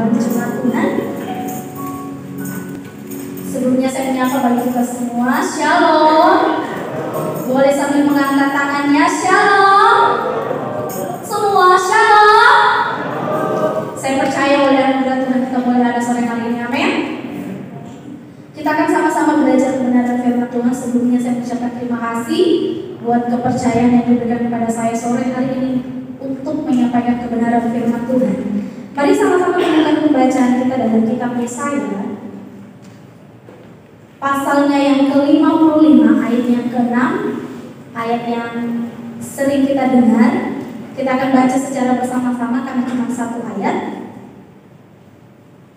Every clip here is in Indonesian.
dalam jemaat Tuhan. Sebelumnya saya menyapa bagi kita semua, Shalom. Boleh sambil mengangkat tangannya, Shalom. Semua Shalom. Saya percaya oleh anugerah Tuhan kita boleh ada sore hari ini, amin. Kita akan sama-sama belajar kebenaran firman Tuhan. Sebelumnya saya mengucapkan terima kasih buat kepercayaan yang diberikan kepada saya sore hari ini untuk menyampaikan kebenaran firman Tuhan. Mari sama-sama menemukan pembacaan kita dalam kitab Yesaya, pasalnya yang ke-55, ayat yang ke-6, ayat yang sering kita dengar. Kita akan baca secara bersama-sama karena cuma satu ayat.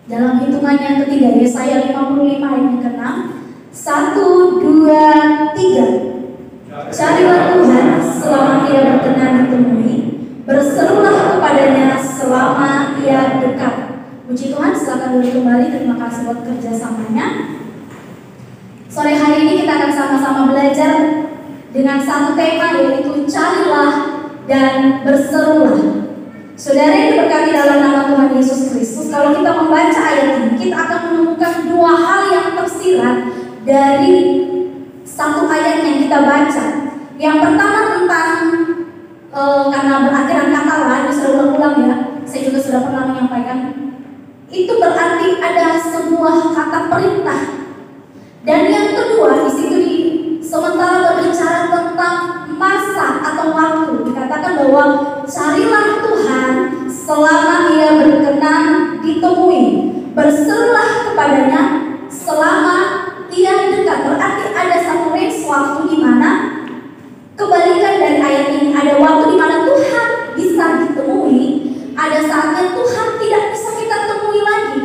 Dalam hitungan yang ketiga, Yesaya 55 ayat yang ke-6, 1, 2, 3. Carilah Tuhan selama Ia berkenan ditemui, berserulah kepadanya selama Ia dekat. Puji Tuhan, silakan duduk kembali. Terima kasih buat kerjasamanya. Sore hari ini kita akan sama-sama belajar dengan satu tema, yaitu carilah dan berserulah. Saudara yang diberkati dalam nama Tuhan Yesus Kristus, kalau kita membaca ayat ini, kita akan menemukan dua hal yang tersirat dari satu ayat yang kita baca. Yang pertama tentang karena berakhiran kata lah, ini sudah ulang-ulang ya, saya juga sudah pernah menyampaikan. Itu berarti ada sebuah kata perintah. Dan yang kedua, di situ sementara berbicara tentang masa atau waktu, dikatakan bahwa carilah Tuhan selama Ia berkenan ditemui, berserulah kepadanya selama Ia dekat. Berarti ada satu range waktu di mana kebalikan dari ayat ini. Ada waktu di mana Tuhan bisa ditemui, ada saatnya Tuhan tidak bisa kita temui lagi.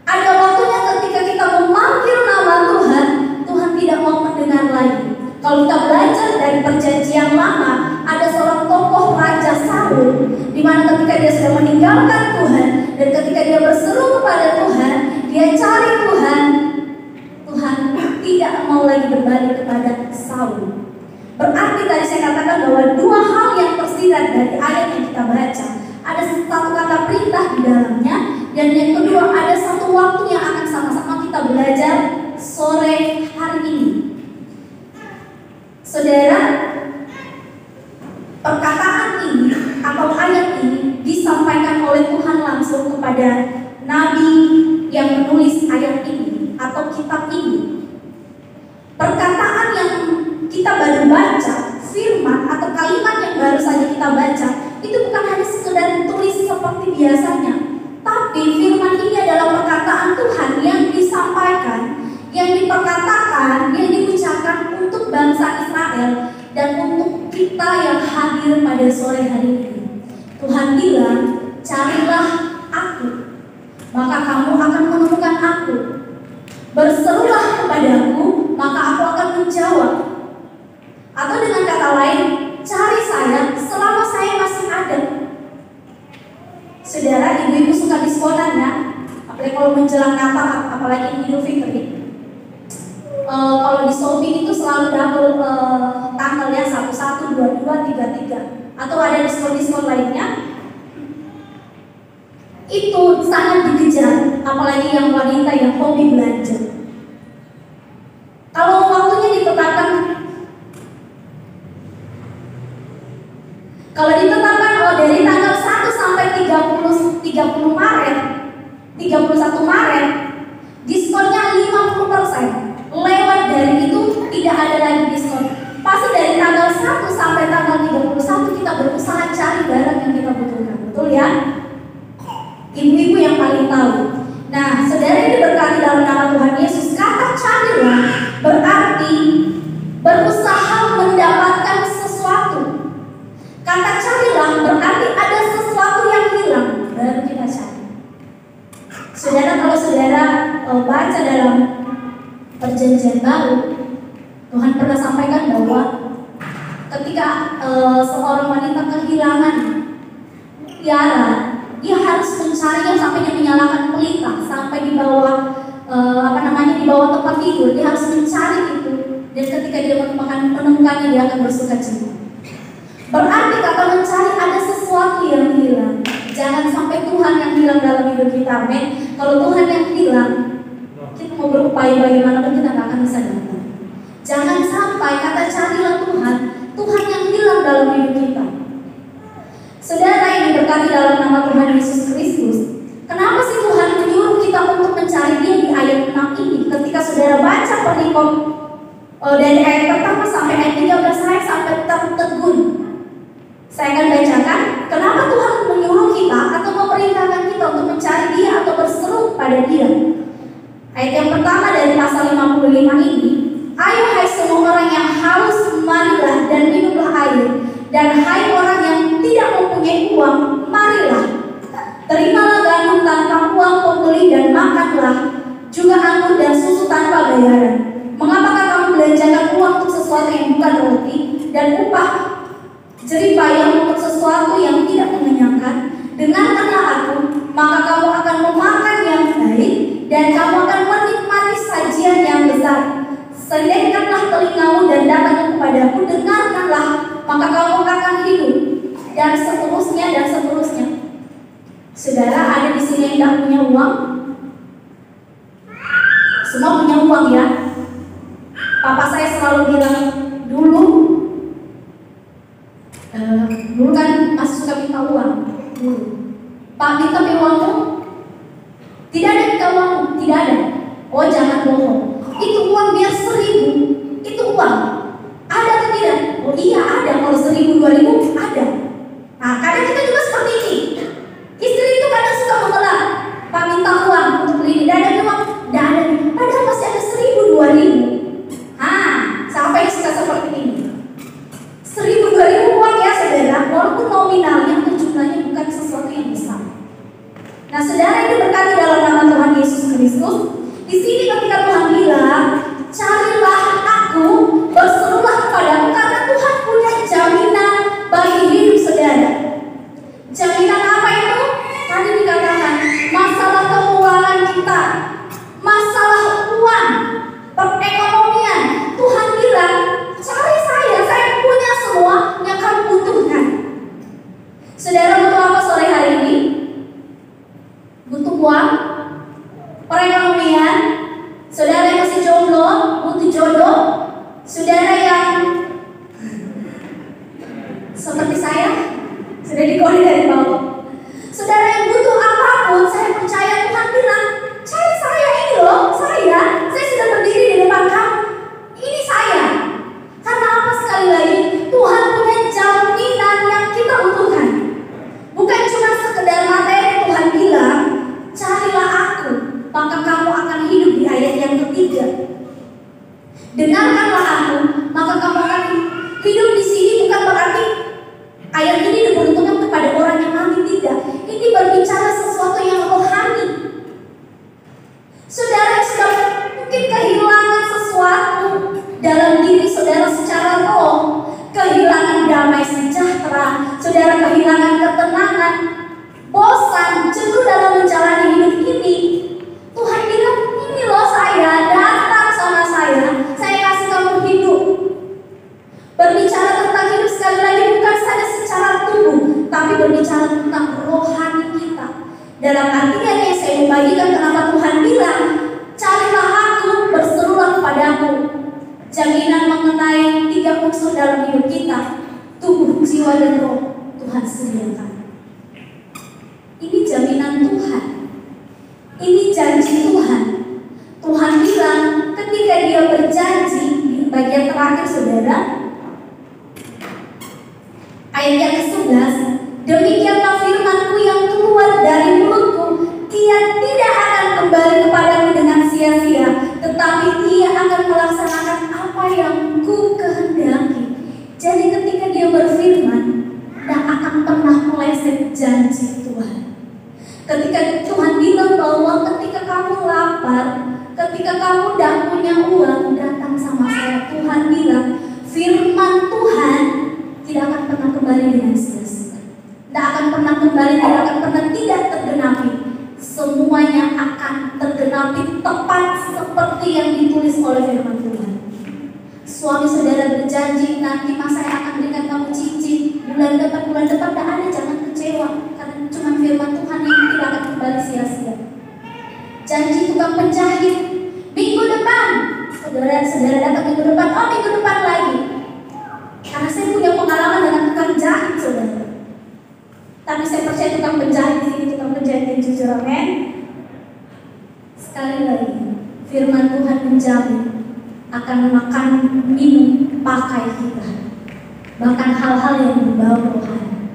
Ada waktunya ketika kita memanggil nama Tuhan, Tuhan tidak mau mendengar lagi. Kalau kita belajar dari perjanjian lama, ada seorang tokoh Raja Saul, di mana ketika dia sudah meninggalkan Tuhan dan ketika dia berseru kepada Tuhan, dia cari Tuhan, Tuhan tidak mau lagi berbalik kepada Saul. Berarti tadi saya katakan bahwa dua hal yang tersirat dari ayat yang kita baca. Ada satu kata perintah di dalamnya, dan yang kedua ada satu waktu yang akan sama-sama kita belajar sore hari ini. Saudara, perkataan ini atau ayat ini disampaikan oleh Tuhan langsung kepada Nabi yang menulis ayat ini atau kitab ini. Perkataan yang kita baru baca, firman atau kalimat yang baru saja kita baca, itu bukan hanya sekedar ditulis seperti biasanya, tapi firman ini adalah perkataan Tuhan yang disampaikan, yang diperkatakan, yang diucapkan untuk bangsa Israel dan untuk kita yang hadir pada sore hari ini. Tuhan bilang, carilah aku, maka kamu akan menemukan aku. Berserulah kepadaku, maka aku akan menjawab. Atau dengan kata lain, cari saya selama saya masih ada. Saudara, ibu-ibu suka diskonan ya, apalagi kalau menjelang Natal, apalagi Idul Fitri. Kalau di Shopee itu selalu double tanggalnya 1, 1, 2, 2, 3, 3. Atau ada diskon-diskon lainnya. Itu sangat dikejar, apalagi yang wanita yang hobi belanja. Kalau waktunya ditetapkan, dari tanggal 1 sampai 30 Maret, 31 Maret, diskonnya 50%. Lewat dari itu tidak ada lagi diskon. Pasti dari tanggal 1 sampai tanggal 31 kita berusaha cari barang yang kita butuhkan. Betul ya? Ibu-ibu yang paling tahu. Nah, saudara ini berkati dalam nama Tuhan Yesus. Kata carilah berarti berusaha mendapatkan sesuatu. Kata carilah berarti ada sesuatu yang hilang, baru kita cari. Saudara, kalau saudara baca dalam perjanjian baru, Tuhan pernah sampaikan bahwa ketika seorang wanita kehilangan tiara, dia harus mencarinya sampai dia menyalakan pelita, sampai di bawah di bawah tempat tidur. Dia harus mencari itu, dan ketika dia menemukannya, dia akan bersuka cita. Berarti kata mencari ada sesuatu yang hilang. Jangan sampai Tuhan yang hilang dalam hidup kita, amin. Kalau Tuhan yang hilang, kita mau berupaya bagaimanapun kita nggak akan bisa datang. Jangan sampai kata carilah Tuhan, Tuhan yang hilang dalam hidup kita. Saudara yang diberkati dalam nama Tuhan Yesus Kristus, kenapa sih Tuhan menyuruh kita untuk mencari Dia di ayat 6 ini? Ketika saudara baca perikop dari ayat pertama sampai ayat 13, saya sampai tertegun. Saya akan bacakan kenapa Tuhan menyuruh kita atau memerintahkan kita untuk mencari Dia atau berseru pada Dia. Ayat yang pertama dari pasal 55 ini, ayo hai semua orang yang haus, marilah dan minumlah air. Dan hai orang yang tidak mempunyai uang, marilah, terimalah gandum tanpa uang pembeli dan makanlah juga anggur dan susu tanpa bayaran. Mengapakah kamu belanjakan uang untuk sesuatu yang bukan roti dan upah jeripaya untuk sesuatu yang tidak mengenyangkan? Dengarkanlah aku, maka kamu akan memakan yang baik dan kamu akan menikmati sajian yang besar. Sendekkanlah telingamu dan datanglah kepadaku, dengarkanlah, maka kamu akan hidup. Dan seterusnya dan seterusnya. Saudara, ada di sini yang tidak punya uang? Semua punya uang ya. Papa saya selalu bilang dulu kan masih suka minta uang. Pak, minta uang dong? Tidak ada minta uang, tidak ada. Oh jangan bohong. Itu uang biar 1.000, itu uang. Ada atau tidak? Oh iya ada, kalau 1.000, 2.000 ada. Nah kadang kita juga seperti ini. Istri itu kadang suka mengelak, Pak minta uang untuk beli ini, tidak ada uang, tidak ada. Padahal masih ada 1.000, 2.000. Sampai suka seperti ini. 1.000, 2.000 uang ya saudara, walaupun nominalnya atau jumlahnya bukan sesuatu yang besar. Nah saudara ini berkati dalam nama Tuhan Yesus Kristus. Di sini ketika Tuhan bilang, carilah aku, berserulah kepadaku, karena Tuhan punya jaminan bagi hidup saudara. Jaminan apa itu? Tadi dikatakan masalah keuangan kita, masalah uang, perekonomian. Tuhan bilang, cari saya punya semua yang kamu butuhkan. Saudara butuh apa sore hari ini? Butuh uang? Perekonomian? Saudara yang masih jomblo, butuh jodoh? Saudara yang seperti saya, sudah dikori dari bawah. Saudara yang butuh apapun, saya percaya Tuhan bilang, cari saya ini loh, saya sudah berdiri di depan kamu. Ini saya. Karena apa sekali lagi, Tuhan punya jaminan yang kita butuhkan. Bukan cuma sekedar materi. Tuhan bilang, carilah aku, maka kamu akan hidup di ayat yang ketiga. Dengarkanlah aku, maka kamu akan hidup. Di sini bukan berarti ayat ini diperuntukkan kepada orang yang mati, tidak. Ini berbicara sesuatu yang rohani. Saudara yang sudah mungkin kehilangan sesuatu dalam diri saudara secara roh, kehilangan damai sejahtera, saudara kehilangan ketenangan, bosan, jenuh dalam menjalani hidup ini. Tuhan bilang, ini loh saya, datang sama saya kasih kamu hidup. Berbicara tentang hidup sekali lagi bukan saja secara tubuh, tapi berbicara tentang rohani kita. Dalam artian yang saya membagikan kenapa Tuhan bilang, carilah aku, berserulah kepadaku. Jaminan mengenai 3 unsur dalam hidup kita, tubuh, jiwa, dan roh, Tuhan sediakan. Ini jaminan Tuhan. Ini janji Tuhan. Tuhan bilang ketika Dia berjanji di bagian terakhir saudara, ayat yang ke-11, demikianlah firman-Ku yang keluar dari mulutku, Ia tidak akan kembali kepadamu dengan sia-sia, tetapi Ia akan melaksanakan apa yang Ku kehendaki. Jadi ketika Dia berfirman, tidak akan pernah meleset janji Tuhan. Ketika Tuhan bilang bahwa ketika kamu lapar, ketika kamu tidak punya uang, datang sama saya. Tuhan bilang, firman Tuhan tidak akan pernah kembali dengan sia-sia. Tidak akan pernah kembali, tidak akan pernah tidak tergenapi. Semuanya akan tergenapi tepat seperti yang ditulis oleh firman Tuhan. Suami saudara berjanji, nanti mas saya akan berikan kamu cincin bulan depan tidak ada, jangan kecewa, karena cuma firman janji tukang penjahit, minggu depan, saudara datang minggu depan, oh minggu depan lagi. Karena saya punya pengalaman dengan tukang jahit, saudara. Tapi saya percaya tukang penjahit di sini tukang penjahit yang jujur, amin. Sekali lagi, firman Tuhan menjamin akan makan, minum, pakai kita, bahkan hal-hal yang berbau rohani.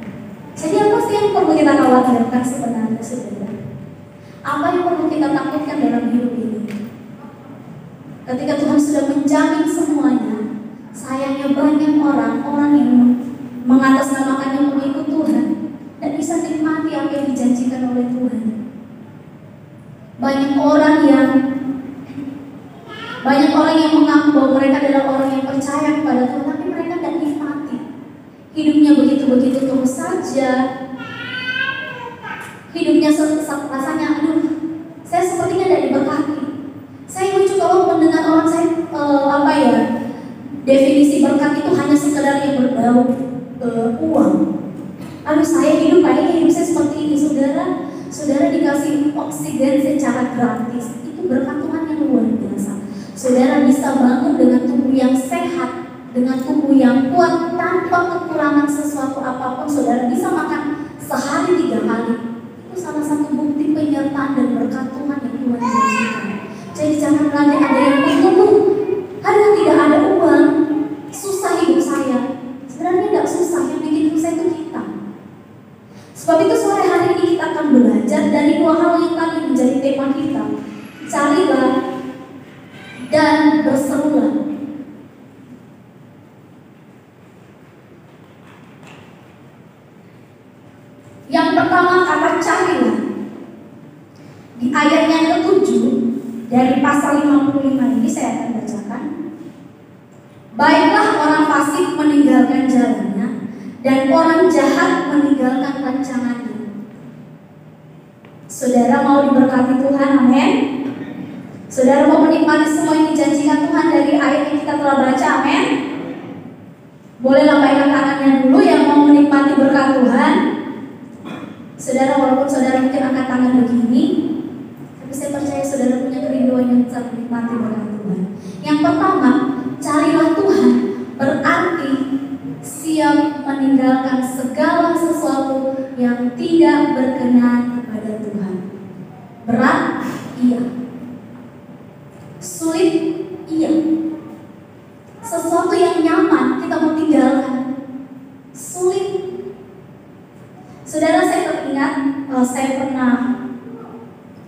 Jadi apa sih yang perlu kita khawatirkan sebenarnya, saudara? Apa yang perlu kita takutkan dalam hidup ini? Ketika Tuhan sudah menjamin semuanya, sayangnya banyak orang yang mengatasnamakan yang mengikut Tuhan dan bisa nikmati apa yang dijanjikan oleh Tuhan. Banyak orang yang mengaku bahwa mereka adalah orang yang percaya kepada Tuhan, tapi mereka tidak nikmati. Hidupnya begitu-begitu terus saja. Hidupnya rasanya, aduh, saya sepertinya tidak diberkati. Saya lucu kalau mendengar orang saya, definisi berkat itu hanya sekedar yang berbau uang. Aduh, saya hidup saya seperti ini, saudara dikasih oksigen secara gratis. Itu berkat Tuhan yang luar biasa. Saudara bisa bangun dengan tubuh yang sehat, dengan tubuh yang kuat tanpa kekurangan sesuatu apapun. Saudara bisa makan sehari 3 kali. Itu salah satu bukti penyertaan dan berkat Tuhan yang Tuhan janjikan. Jadi jangan lagi ada yang mengeluh, aduh tidak ada uang, susah hidup saya. Sebenarnya tidak susah, yang bikin susah itu kita. Sebab itu sore hari ini kita akan belajar dari 2 hal yang tadi menjadi tema kita. Carilah dan berserulah. Yang pertama kata carilah. Di ayat yang ke-7 dari pasal 55 ini saya akan bacakan. Baiklah orang fasik meninggalkan jalannya dan orang jahat meninggalkan rancangannya. Saudara mau diberkati Tuhan, amin. Saudara mau menikmati semua yang dijanjikan Tuhan dari ayat yang kita telah baca, amin. Boleh lambaikan tangannya dulu yang mau menikmati berkat Tuhan. Saudara, walaupun saudara mungkin angkat tangan begini, tapi saya percaya saudara punya kerinduan yang besar menikmati berkat Tuhan. Yang pertama, carilah Tuhan berarti siap meninggalkan segala sesuatu yang tidak berkenan kepada Tuhan. Berat? Iya. Sulit? Iya. Sesuatu yang nyaman kita mau tinggalkan. Sulit. Saudara, saya teringat saya pernah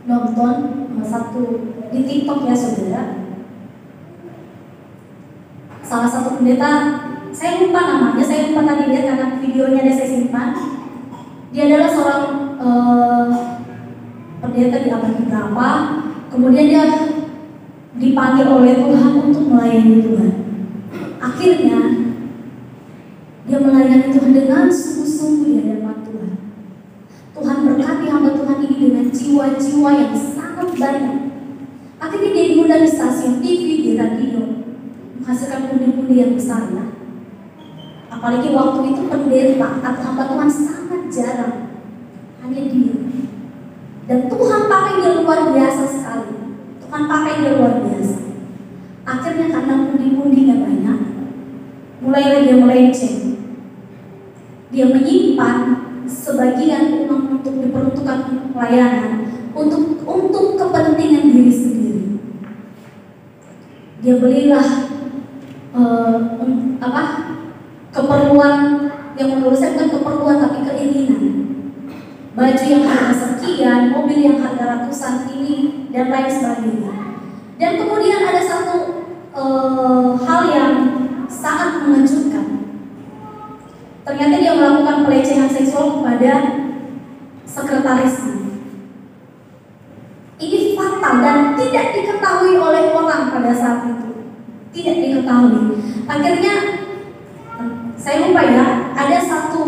nonton satu di TikTok ya saudara. Salah satu pendeta, saya lupa namanya, saya lupa tadi lihat karena videonya ada saya simpan. Dia adalah seorang pendeta di abad berapa. Kemudian dia dipanggil oleh Tuhan untuk melayani Tuhan. Akhirnya dia melayani Tuhan dengan sungguh-sungguh di hadapan Tuhan. Tuhan berkati hamba Tuhan ini dengan jiwa-jiwa yang sangat banyak. Akhirnya dia diundang di stasiun TV, di radio, menghasilkan pundi-pundi yang besar ya. Apalagi waktu itu pendeta atau hamba Tuhan sangat jarang, hanya dia. Dan Tuhan pakai dia luar biasa sekali. Tuhan pakai dia luar biasa. Akhirnya karena pundi-pundinya banyak, mulailah dia melenceng. Dia menyimpan sebagian uang untuk diperuntukkan pelayanan, untuk kepentingan diri sendiri. Dia belilah keperluan yang menurut saya bukan keperluan tapi keinginan. Baju yang harga sekian, mobil yang harga ratusan ini dan lain sebagainya. Dan kemudian ada satu hal yang sangat mengejutkan. Ternyata dia melakukan pelecehan seksual kepada sekretarisnya. Ini fatal dan tidak diketahui oleh orang pada saat itu. Tidak diketahui. Akhirnya saya lupa ya, ada satu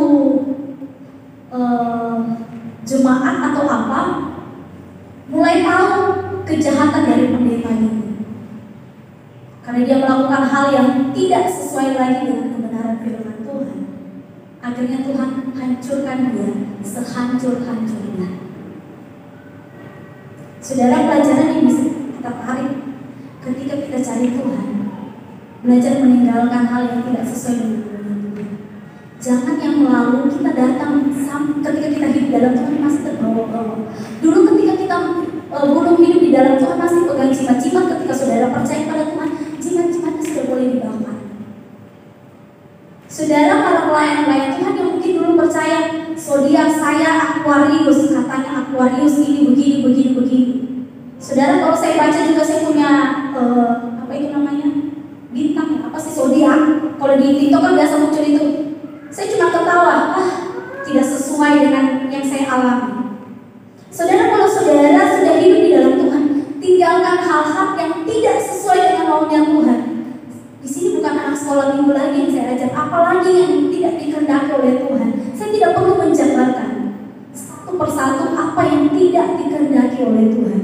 jemaat atau apa mulai tahu kejahatan dari pendeta ini. Karena dia melakukan hal yang tidak sesuai lagi dengan kebenaran firman Tuhan. Akhirnya Tuhan hancurkan dia sehancur-hancurnya. Saudara, pelajaran yang bisa kita tarik ketika kita cari Tuhan, belajar meninggalkan hal yang tidak sesuai dengan kehendak Tuhan. Jangan yang lalu kita datang ketika kita hidup dalam Tuhan masih terbawa-bawa. Dulu ketika kita belum hidup di dalam Tuhan masih pegang jimat-jimat. Ketika saudara percaya pada Tuhan, jimat-jimatnya sudah boleh dibakar. Saudara, para pelayan-pelayan Tuhan yang mungkin dulu percaya zodiak saya Aquarius, katanya Aquarius ini begini. Saudara, kalau saya baca juga saya punya apa itu namanya, bintang, apa sih zodiak? Kalau di TikTok kan biasa muncul itu. Saya cuma ketawa, tidak sesuai dengan yang saya alami. Saudara, kalau saudara sudah hidup di dalam Tuhan, tinggalkan hal-hal yang tidak sesuai dengan maunya Tuhan. Di sini bukan anak sekolah minggu lagi yang saya ajar, apalagi yang tidak dikehendaki oleh Tuhan. Saya tidak perlu menjabarkan satu persatu apa yang tidak dikehendaki oleh Tuhan.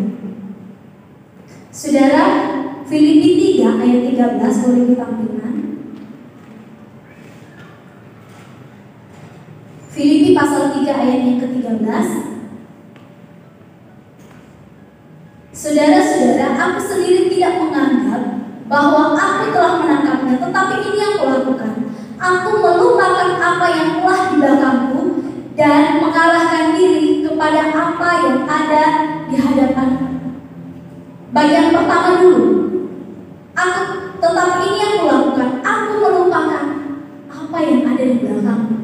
Saudara, Filipi 3 ayat 13 boleh ditampilkan. Filipi pasal 3 ayat yang ke-13. Saudara-saudara, aku sendiri tidak menganggap bahwa aku telah menangkapnya, tetapi ini yang kulakukan. Aku melupakan apa yang telah di belakangku dan mengalahkan diri kepada apa yang ada di hadapanku. Bagian pertama dulu. Tetapi ini yang kulakukan. Aku melupakan apa yang ada di belakangku.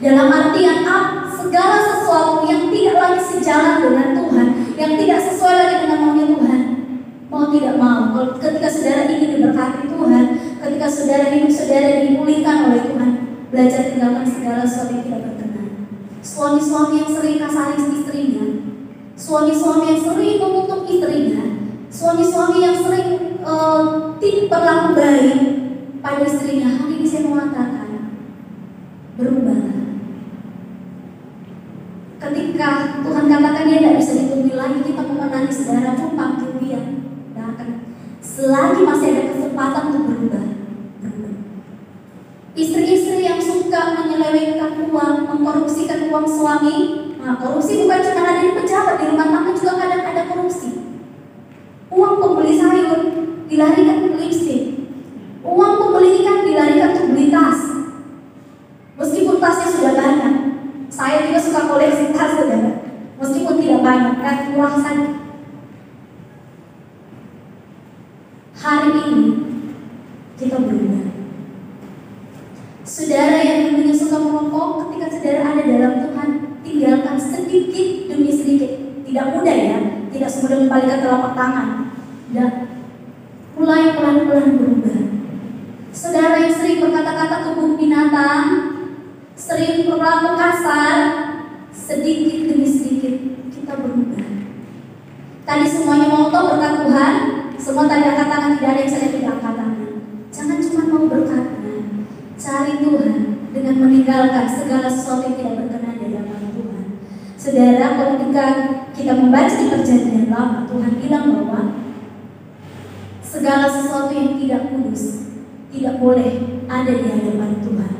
Dalam artian segala sesuatu yang tidak lagi sejalan dengan Tuhan, yang tidak sesuai lagi dengan maunya Tuhan, mau tidak mau, ketika saudara ingin diberkati Tuhan, ketika saudara hidup saudara dipulihkan oleh Tuhan, belajar tinggalkan segala sesuatu yang tidak berkenan. Suami-suami yang sering kasari istrinya, suami-suami yang sering mengutuk istrinya, suami-suami yang sering tidak berlaku baik pada istrinya, hari ini saya mengatakan berubahlah. Ketika Tuhan katakan dia tidak bisa ditunggu lagi, kita memenangi saudara, panggil dia. Selagi masih ada kesempatan untuk berubah. Istri-istri yang suka menyelewengkan uang, mengkorupsikan uang suami. Nah, korupsi bukan cuma ada di pejabat, di rumah tangga juga kadang ada korupsi. Uang pembeli sayur dilarikan ke lipstick, uang pembeli ikan dilarikan untuk beli tas. Meskipun tasnya sudah banyak, saya juga suka koleksi tas, saudara. Meskipun tidak banyak, kan murah saja. Hari ini kita berubah. Saudara yang dulunya suka merokok, ketika saudara ada dalam Tuhan, tinggalkan sedikit demi sedikit. Tidak mudah ya, tidak semudah membalikan telapak tangan. Dan mulai pelan-pelan berubah. Saudara yang sering berkata-kata kebun binatang, sering berlaku kasar, sedikit demi sedikit kita berubah. Tadi semuanya mau tahu berkat Tuhan. Semua tadi angkat tangan, tidak ada yang saya tidak angkat tangan. Jangan cuma mau berkatnya, cari Tuhan dengan meninggalkan segala sesuatu yang tidak berkenan di hadapan Tuhan. Saudara, ketika kita membaca di Perjanjian Lama, Tuhan bilang bahwa segala sesuatu yang tidak kudus tidak boleh ada di hadapan Tuhan.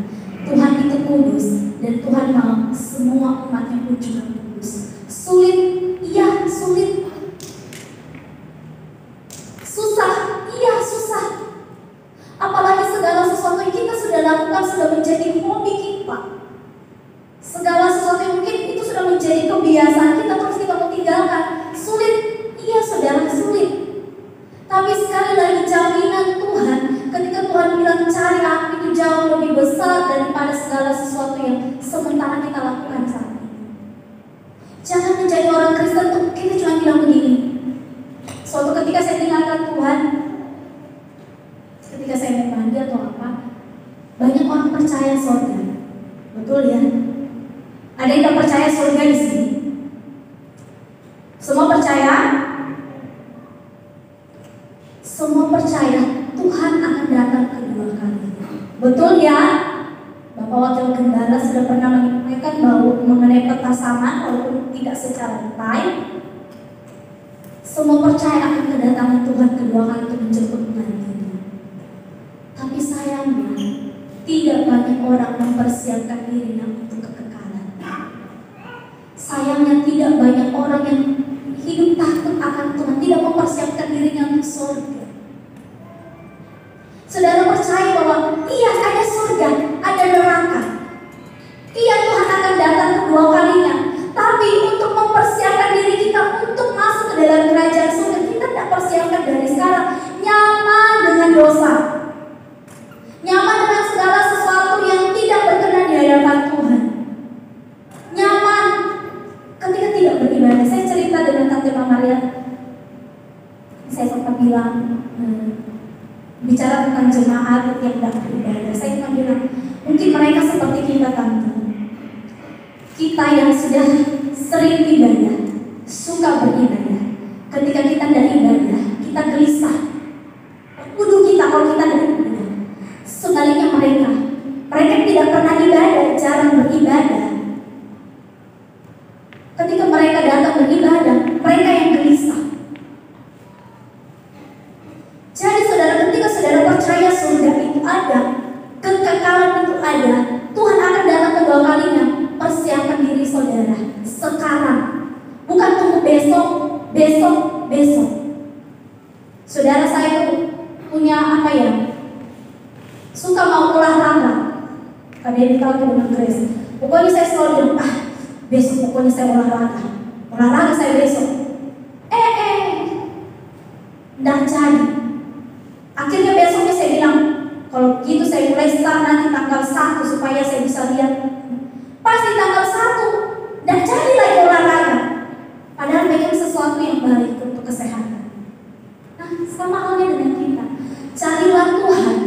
Tuhan itu kudus dan Tuhan mau semua umatnya pun juga kudus. Sulit, iya sulit. Susah, iya susah. Apalagi segala sesuatu yang kita sudah lakukan sudah menjadi hobi kita. Segala sesuatu yang mungkin itu sudah menjadi kebiasaan kita, terus kita mau tinggalkan. Sulit, iya saudara, sulit. Tapi sekali lagi jaminan Tuhan, ketika Tuhan bilang cari aku, itu jauh lebih besar daripada segala sesuatu yang sementara kita lakukan saat ini. Jangan menjadi orang Kristen tuh kita cuma bilang begini. Suatu ketika saya tinggalkan Tuhan, ketika saya mau mandi atau apa, banyak orang percaya surga. Betul ya? Ada yang tak percaya surga di sini? Semua percaya? Semua percaya Tuhan akan datang kedua kali. Betul ya? Bapak Wakil Gembala sudah pernah menyampaikan bahwa mengenai peta sama, walaupun tidak secara detail. Semua percaya akan kedatangan Tuhan kedua kali untuk menjemput menantinya. Tapi sayangnya tidak banyak orang mempersiapkan dirinya untuk kekekalan. Sayangnya tidak banyak orang yang hidup takut akan surga. Saudara percaya bahwa iya ada surga, ada neraka. Iya Tuhan akan datang kedua kalinya. Tapi untuk mempersiapkan diri kita untuk masuk ke dalam kerajaan surga, kita tidak persiapkan dari sekarang. Nyaman dengan dosa, nyaman dengan segala sesuatu yang tidak berkenan di hadapan Tuhan, nyaman ketika tidak beribadah. Saya cerita dengan Tante Mamalia. Saya sempat bilang bicara tentang jemaat yang tidak beribadah. Saya sempat bilang mungkin mereka seperti kita, Tante. Kita yang sudah sering ibadah, suka beribadah, ketika kita tidak ibadah, kita gelisah. Kudu kita kalau kita tidak ibadah. Sebaliknya mereka tidak pernah ibadah, jarang beribadah. Ketika mereka datang beribadah, mereka yang gelisah. Jadi saudara, ketika saudara percaya surga itu ada, kekekalan itu ada, Tuhan akan datang kedua kalinya. Persiapkan diri saudara sekarang, bukan tunggu besok. Saudara, saya punya suka mau olahraga. Kalian tahu dengan Grace. Pokoknya saya selalu bilang, besok pokoknya saya olahraga saya besok. Nggak jadi. Akhirnya besoknya saya bilang, kalau gitu saya mulai start nanti tanggal 1 supaya saya bisa lihat. Pasti tanggal 1 dan jadi lagi olahraga. Padahal pengen sesuatu yang baik untuk kesehatan. Nah, sama halnya dengan kita. Carilah Tuhan,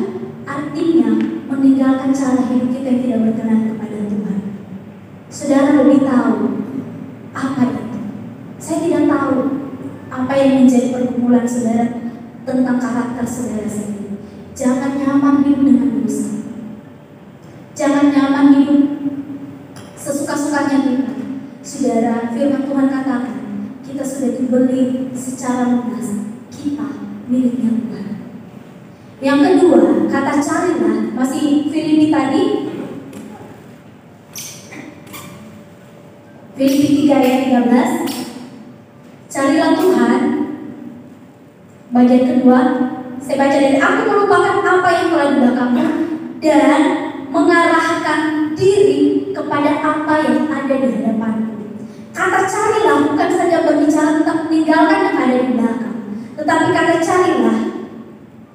artinya meninggalkan cara hidup kita yang tidak berkenan kepada Tuhan. Saudara lebih tahu apa itu. Saya tidak tahu apa yang menjadi pergumulan saudara tentang karakter saudara sendiri. Jangan nyaman hidup dengan dosa. Jangan nyaman hidup sesuka-sukanya kita. Saudara, firman Tuhan katakan kita sudah dibeli secara lunas. Kita miliknya Tuhan. Yang kedua, kata carilah, masih Filipi tadi, Filipi 3 ayat 13. Carilah Tuhan. Bagian kedua, saya baca dari aku melupakan apa yang telah di belakangmu dan mengarahkan diri kepada apa yang ada di hadapanmu. Kata carilah bukan saja berbicara tentang meninggalkan yang ada di belakang, tetapi kata carilah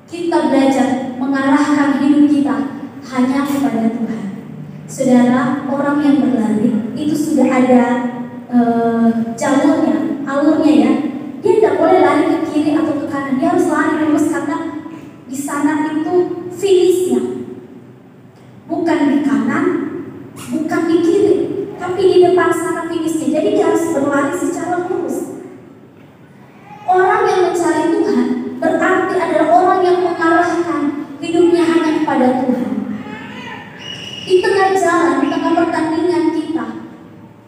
kita belajar mengarahkan hidup kita hanya kepada Tuhan. Saudara, orang yang berlari itu sudah ada jalurnya, alurnya ya. Dia tidak boleh lari ke kiri atau ke kanan. Dia harus lari lurus karena di sana itu finishnya. Bukan di kanan, bukan di kiri, tapi di depan sana finishnya. Jadi dia harus berlari secara lurus. Orang yang mencari Tuhan berarti adalah orang yang mengarahkan hidupnya hanya kepada Tuhan. Di tengah jalan, di tengah pertandingan kita,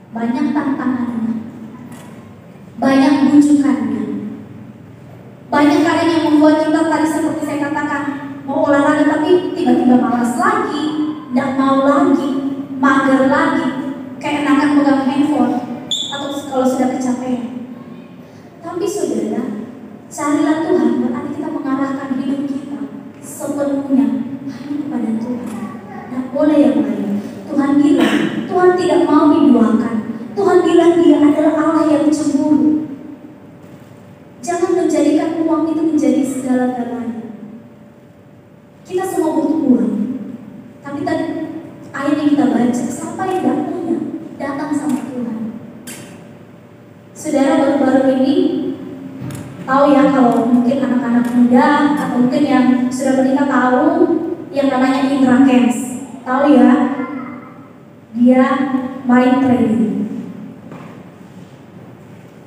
banyak tantangannya, banyak bujukannya, banyak kadang yang membuat kita tadi seperti saya katakan mau olahraga tapi tiba-tiba malas lagi, tidak mau lagi, mager lagi, kayak enakan pegang handphone atau kalau sudah kecapean. Tapi saudara, carilah Tuhan berarti kita mengarahkan hidup kita sepenuhnya hanya kepada Tuhan. Nah, boleh yang lain. Tuhan bilang, Tuhan tidak mau diduakan. Tuhan bilang Dia adalah Allah yang cemburu. Jangan menjadikan uang itu menjadi segala-galanya. Kita semua butuh uang. Tapi tadi ayat yang kita baca, siapa yang tidak punya datang sama Tuhan. Saudara, baru-baru ini tahu ya, kalau mungkin anak-anak muda atau mungkin yang sudah menikah tahu yang namanya Indra Kens. Tahu ya, dia main trading.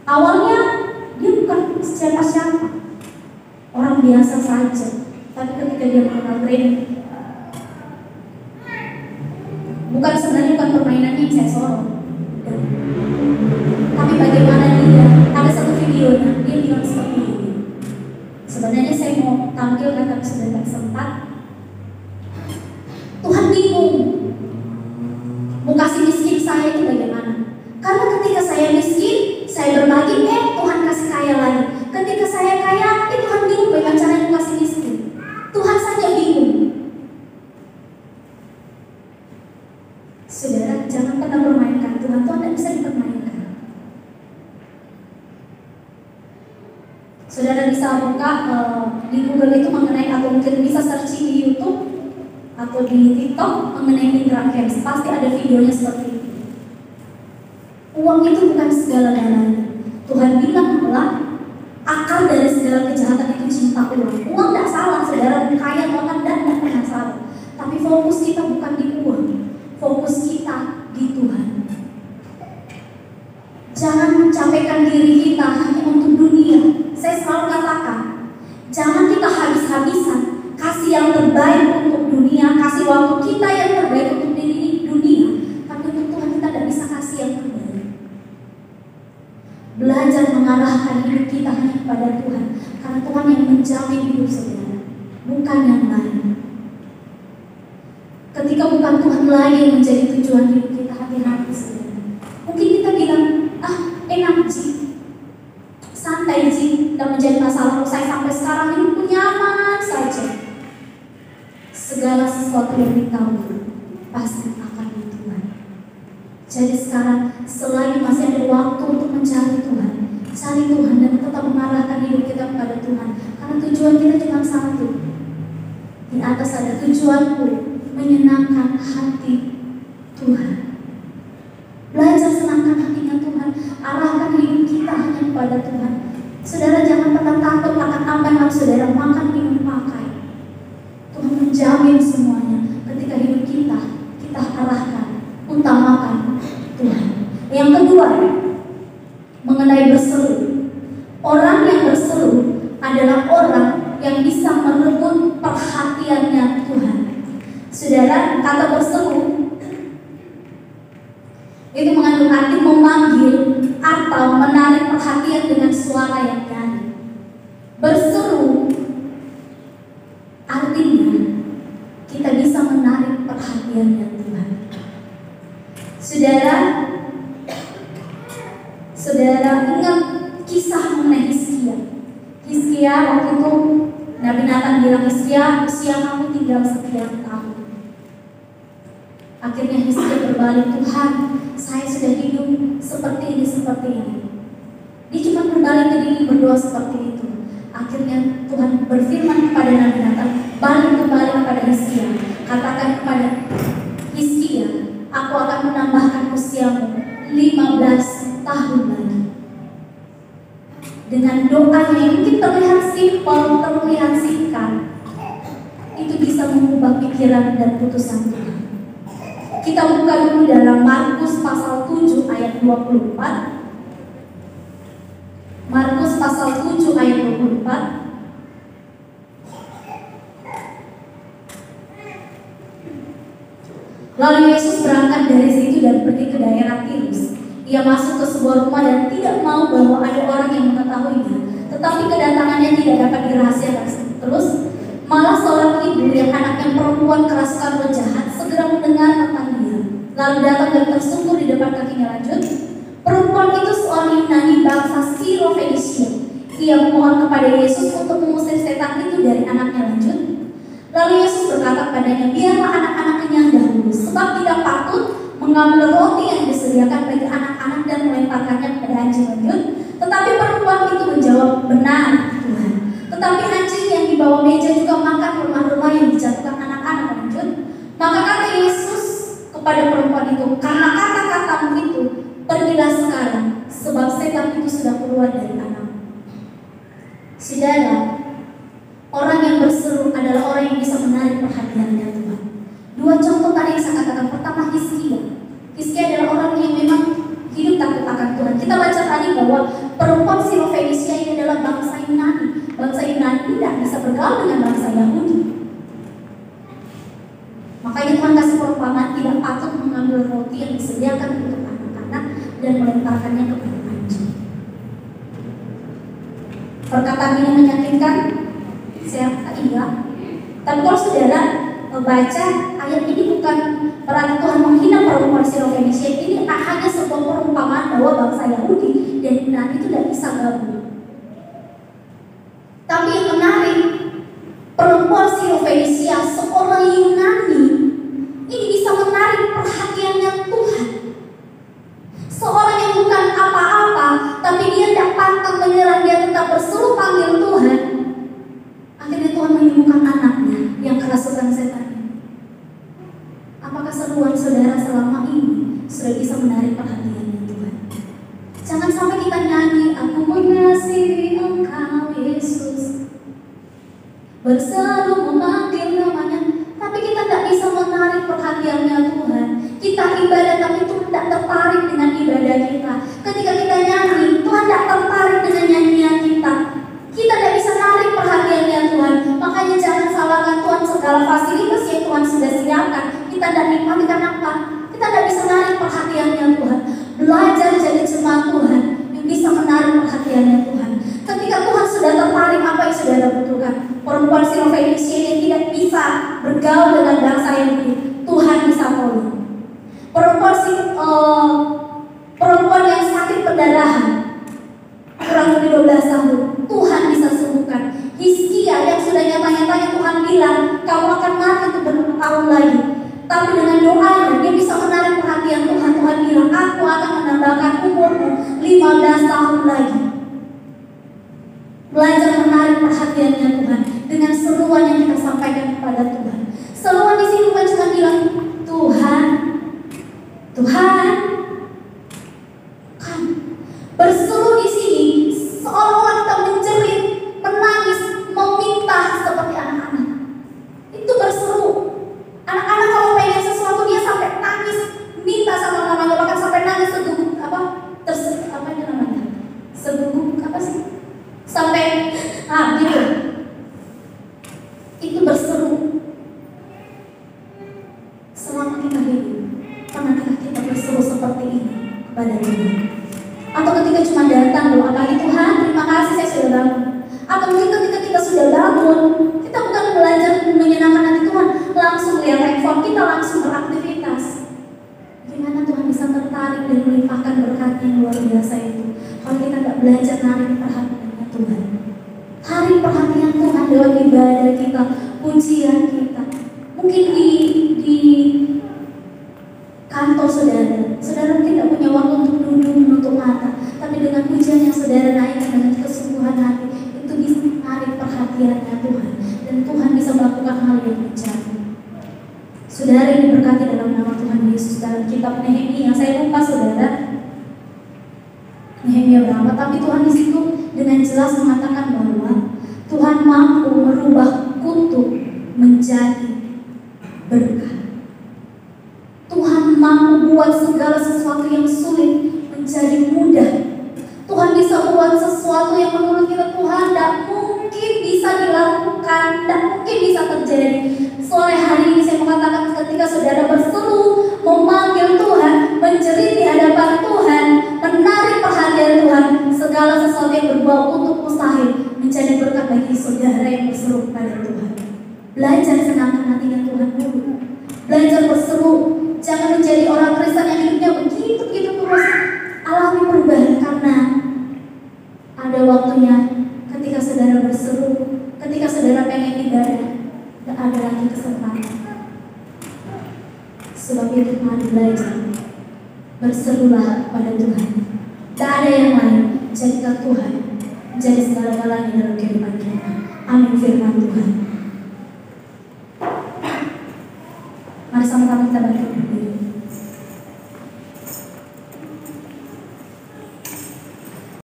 Awalnya dia bukan siapa-siapa, orang biasa saja. Tapi ketika dia mengenal trading, sebenarnya bukan permainannya yang saya sorot, tapi bagaimana dia. Ada satu videonya, dia bilang seperti ini. Sebenarnya saya mau tampilkan tapi sudah tidak sempat. Tuhan bingung mau kasih miskin saya itu bagaimana. Karena ketika saya miskin, saya berbagi, Tuhan kasih kaya lagi. Ketika saya kaya, Tuhan bingung Saudara bisa buka di Google itu mengenai, atau mungkin bisa searching di YouTube atau di TikTok mengenai Indra Kents. Pasti ada videonya seperti itu. Uang itu bukan segala-galanya. Tuhan bilang bahwa akar dari segala kejahatan itu cinta uang. Uang tidak salah, saudara kaya makan dan tidak pernah salah. Tapi fokus kita bukan di uang, fokus kita di Tuhan. Jangan mencapaikan diri kita hanya untuk dunia. Saya selalu katakan, jangan kita habis-habisan kasih yang terbaik untuk dunia, kasih waktu kita yang terbaik untuk diri dunia, tapi untuk Tuhan kita tidak bisa kasih yang terbaik. Belajar mengarahkan hidup kita hanya kepada Tuhan, karena Tuhan yang menjamin hidup saudara, bukan yang lain. Ketika bukan Tuhan lagi yang menjadi tujuan hidup kita, hati-hati saudara. Mungkin kita bilang, enak sih, santai sih, tidak menjadi masalah. Saya sampai sekarang hidupku nyaman saja. Segala sesuatu yang ditahu pasti akan di Tuhan. Jadi sekarang selagi masih ada waktu untuk mencari Tuhan, cari Tuhan dan tetap mengarahkan hidup kita kepada Tuhan. Karena tujuan kita cuma satu. Di atas ada tujuanku, menyenangkan hati Tuhan. Belajar senangkan hatinya Tuhan, arahkan hidup kita hanya kepada Tuhan. Saudara jangan pernah takut akan apa yang harus saudara makan, minum, pakai. Tuhan menjamin semuanya ketika hidup kita arahkan, utamakan Tuhan. Yang kedua, mengenai berseru. Orang yang berseru adalah orang yang bisa merebut perhatiannya Tuhan. Saudara, kata berseru itu mengandung arti memanggil atau menarik perhatian dengan suara yang nyaring. Berseru artinya kita bisa menarik perhatiannya Tuhan. Saudara ingat kisah mengenai Hizkia. Hizkia waktu itu Nabi Nathan bilang, Hizkia, usia kamu tinggal sekian tahun. Akhirnya Hizkia berbalik, Tuhan, saya sudah hidup seperti ini. Dia cuma berbalik ke diri, berdoa seperti itu. Akhirnya Tuhan berfirman kepada Nabi Nathan, balik kembali kepada Hizkia. Katakan kepada Hizkia, aku akan menambahkan usiamu 15 tahun lagi. Dengan doanya yang mungkin terlihat simpel, terlihat singkat, itu bisa mengubah pikiran dan putusan Tuhan. Kita buka dulu dalam Markus pasal 7 ayat 24. Markus pasal 7 ayat 24. Lalu Yesus berangkat dari situ dan pergi ke daerah Tirus. Ia masuk ke sebuah rumah dan tidak mau bahwa ada orang yang mengetahuinya. Tetapi kedatangannya tidak dapat dirahasiakan. Terus malah seorang ibu yang anaknya perempuan kerasukan roh jahat segera mendengar tentang dia, lalu datang dan tersungkur di depan kakinya. Lanjut, perempuan itu seorang Yunani bangsa Sirofenisia. Ia memohon kepada Yesus untuk mengusir setan itu dari anaknya. Lanjut, lalu Yesus berkata kepadanya, biarlah anak-anak kenyang dahulu, sebab tidak patut mengambil roti yang disediakan bagi anak-anak dan melemparkannya kepada anjing. Lanjut, tetapi perempuan itu menjawab, benar Tuhan, tetapi anjing yang di bawah meja juga makan rumah-rumah yang dijatuhkan anak-anak. Lanjut, maka kata Yesus kepada perempuan itu, karena kata-katamu itu, pergilah sekarang, sebab setan itu sudah keluar dari anak. Saudara, orang yang berseru adalah orang yang bisa menarik perhatiannya Tuhan. Dua contoh tadi yang saya katakan. Pertama, Hizkia. Hizkia adalah orang yang memang hidup takut akan Tuhan. Kita baca tadi bahwa perempuan Sirofenisia ini adalah bangsa Yunani. Bangsa Yunani tidak bisa bergaul dengan bangsa Yahudi. Makanya Tuhan kasih perumpamaan, tidak patut mengambil roti yang disediakan untuk anak-anak dan melemparkannya kepada anjing. Perkataan ini menyakitkan? Saya iya. Tapi kalau saudara membaca ayat ini, bukan berarti Tuhan menghina perempuan Sirofenisia. Ini hanya sebuah perumpamaan bahwa bangsa Yahudi dan Yunani itu tidak bisa gabung. Tapi yang menarik, perempuan Sirofenisia, seorang Yunani, ini bisa menarik perhatiannya Tuhan. Seorang yang bukan apa-apa, tapi dia tidak pantang menyerah, dia tetap berseru panggil Jangan sampai kita nyanyi, aku mengasihi Engkau Yesus, berselalu memanggil namanya, tapi kita tidak bisa menarik perhatiannya Tuhan. Kita ibadah tapi Tuhan tidak tertarik dengan ibadah kita. Ketika kita nyanyi, Tuhan tidak tertarik dengan nyanyian kita. Kita tidak bisa narik perhatiannya Tuhan. Makanya jangan salahkan Tuhan segala fasilitas yang Tuhan sudah sediakan. Kita tidak nikmati karena apa? Kita tidak bisa narik perhatiannya Tuhan. Belajar jadi jemaat Tuhan yang bisa menarik perhatiannya Tuhan. Ketika Tuhan sudah tertarik, apa yang saudara butuhkan? Perempuan Sirofenisia yang tidak bisa bergaul dengan bangsa Yahudi, Tuhan bisa tolong. Perempuan yang sakit pendarahan kurang lebih 12 tahun, Tuhan bisa sembuhkan. Hizkia yang sudah nyata-nyatanya Tuhan bilang kamu akan mati untuk berapa tahun lagi, tapi dengan doanya dia bisa menarik perhatian Tuhan. Tuhan bilang aku akan menambahkan umurmu 15 tahun lagi. Belajar menarik perhatiannya Tuhan dengan seruan yang kita sampaikan kepada Tuhan. Seruan di sini bukan cuma bilang Tuhan, Tuhan, kan berseru di sini seolah-olah kita menjerit, menangis, meminta seperti anak-anak. Itu berseru. Anak-anak kalau pengen sesuatu dia sampai nangis, minta sama mamanya, bahkan sampai nangis seguguk seguguk apa sih? Sampai gitu. Itu berseru. Selama kita hidup, pernahkah kita berseru seperti ini kepada Tuhan? Atau ketika cuma datang doa pagi, Tuhan terima kasih saya sudah bangun. Atau mungkin ketika kita sudah bangun, kita bukan belajar menyenangkan hati Tuhan, langsung lihat handphone kita, langsung beraktivitas. Gimana Tuhan bisa tertarik dan melimpahkan berkat yang luar biasa itu kalau kita tidak belajar narik perhatiannya Tuhan? Tarik perhatian Tuhan lewat ibadah kita, pujian kita. Mungkin di kantor saudara mungkin tidak punya waktu untuk duduk menutup mata, tapi dengan pujian yang saudara naikkan dengan kesungguhan hati, itu bisa menarik perhatiannya Tuhan, dan Tuhan bisa melakukan hal yang bijak. Saudara yang diberkati dalam nama Tuhan Yesus, dalam kitab Nehemia, saya lupa saudara Nehemia berapa, tapi Tuhan di situ dengan jelas mengatakan bahwa Tuhan mampu merubah kutuk menjadi berkat. Tuhan mampu buat segala sesuatu yang sulit menjadi mudah. Tuhan bisa buat sesuatu yang menurut kita Tuhan tidak mungkin bisa dilakukan, tidak mungkin bisa terjadi. Sore hari ini saya mengatakan ketika saudara berseru, memanggil Tuhan, menjerit di hadapan Tuhan, menarik perhatian Tuhan, segala sesuatu yang berbau untuk mustahil menjadi berkat bagi saudara yang berseru kepada Tuhan. Belajar senangkan hatinya Tuhan dulu. Belajar berseru. Jangan menjadi orang Kristen yang hidupnya begitu terus. Alami perubahan, karena ada waktunya ketika saudara berseru, ketika saudara pengen ibadah, tidak ada lagi kesempatan. Sebab itu mari belajar berserulah kepada Tuhan. Tak ada yang lain, jadikan Tuhan menjadi segala-galanya dalam kehidupan kita. Amin firman Tuhan. Mari sama-sama kita bangkit berdiri.